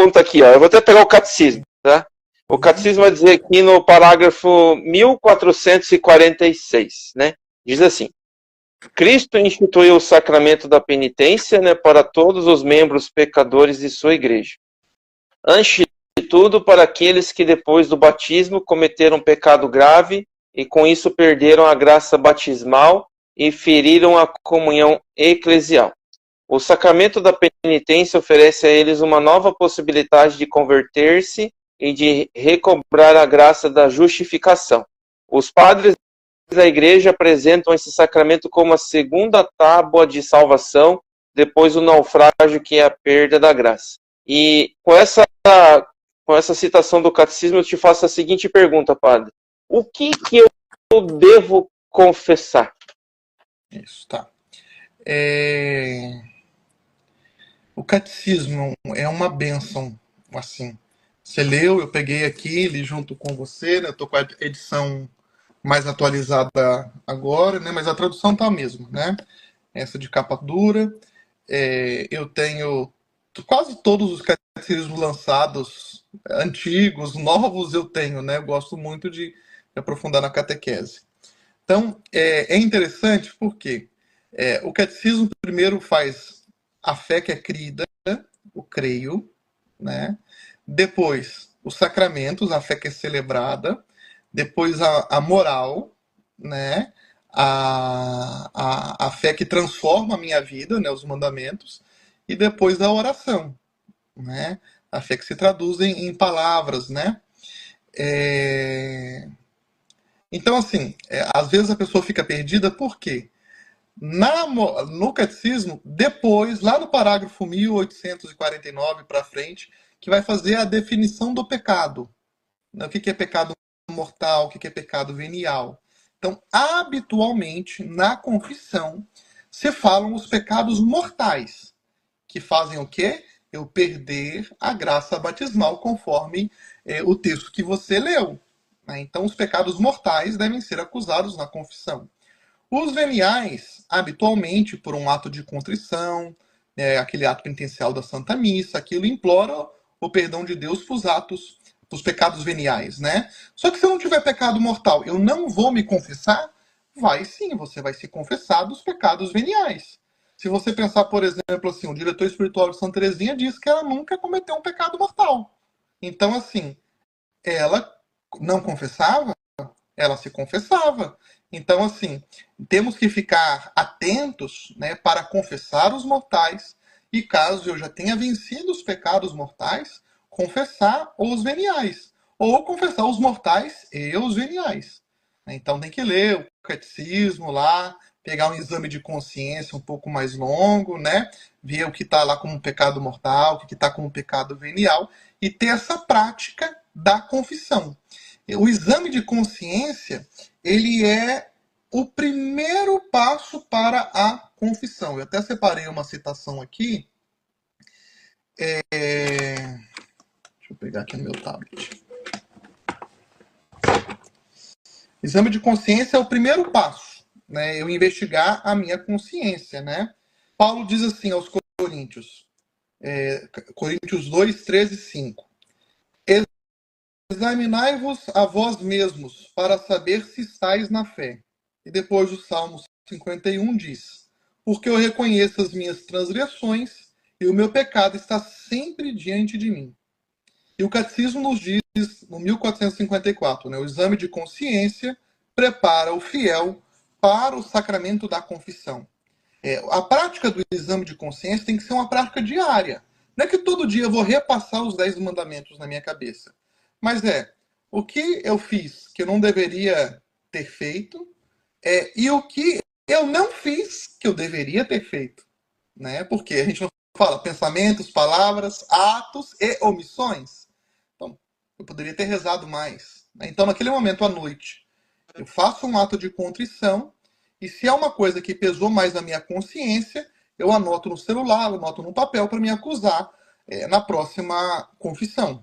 pergunta aqui, ó. Eu vou até pegar o catecismo, tá? O catecismo vai dizer aqui no parágrafo 1446, né? Diz assim: Cristo instituiu o sacramento da penitência, né, para todos os membros pecadores de sua igreja. Antes de tudo, para aqueles que depois do batismo cometeram um pecado grave e com isso perderam a graça batismal e feriram a comunhão eclesial. O sacramento da penitência oferece a eles uma nova possibilidade de converter-se e de recobrar a graça da justificação. Os padres da igreja apresentam esse sacramento como a segunda tábua de salvação depois do naufrágio, que é a perda da graça. E com essa citação do catecismo, eu te faço a seguinte pergunta, padre: o que eu devo confessar? Isso, tá. O catecismo é uma bênção, assim. Você leu, eu peguei aqui, li junto com você, né? Eu tô com a edição mais atualizada agora, né? Mas a tradução tá a mesma, né? Essa de capa dura. Eu tenho quase todos os catecismos lançados, antigos, novos eu tenho, né? Eu gosto muito de aprofundar na catequese. Então, é interessante porque o catecismo primeiro faz a fé que é crida, o creio, né? Depois, os sacramentos, a fé que é celebrada. Depois, a moral, né? A fé que transforma a minha vida, né? Os mandamentos. E depois, a oração, né? A fé que se traduz em palavras, né? Então, assim, às vezes a pessoa fica perdida, por quê? No catecismo, depois, lá no parágrafo 1849 para frente, que vai fazer a definição do pecado. O que é pecado mortal, o que é pecado venial. Então, habitualmente, na confissão, se falam os pecados mortais, que fazem o quê? Eu perder a graça batismal, conforme o texto que você leu. Né? Então, os pecados mortais devem ser acusados na confissão. Os veniais, habitualmente, por um ato de contrição, aquele ato penitencial da Santa Missa, aquilo implora o perdão de Deus para os pecados veniais, né? Só que se eu não tiver pecado mortal, eu não vou me confessar? Vai sim, você vai se confessar dos pecados veniais. Se você pensar, por exemplo, assim, o diretor espiritual de Santa Teresinha diz que ela nunca cometeu um pecado mortal. Então, assim, ela não confessava, ela se confessava. Então, assim, temos que ficar atentos, né, para confessar os mortais e, caso eu já tenha vencido os pecados mortais, confessar os veniais. Ou confessar os mortais e os veniais. Então, tem que ler o catecismo lá, pegar um exame de consciência um pouco mais longo, né? Ver o que está lá como pecado mortal, o que está como pecado venial, e ter essa prática da confissão. O exame de consciência, ele é o primeiro passo para a confissão. Eu até separei uma citação aqui. Deixa eu pegar aqui no meu tablet. Exame de consciência é o primeiro passo, né? Eu investigar a minha consciência, né? Paulo diz assim aos Coríntios, Coríntios 2, 13 e 5. Examinai-vos a vós mesmos, para saber se estáis na fé. E depois o Salmo 51 diz: porque eu reconheço as minhas transgressões, e o meu pecado está sempre diante de mim. E o Catecismo nos diz, no 1454, né, o exame de consciência prepara o fiel para o sacramento da confissão. A prática do exame de consciência tem que ser uma prática diária. Não é que todo dia eu vou repassar os 10 mandamentos na minha cabeça. Mas o que eu fiz que eu não deveria ter feito, e o que eu não fiz que eu deveria ter feito. Né? Porque a gente não fala pensamentos, palavras, atos e omissões. Então, eu poderia ter rezado mais. Né? Então, naquele momento à noite, eu faço um ato de contrição, e se é uma coisa que pesou mais na minha consciência, eu anoto no celular, anoto no papel para me acusar na próxima confissão.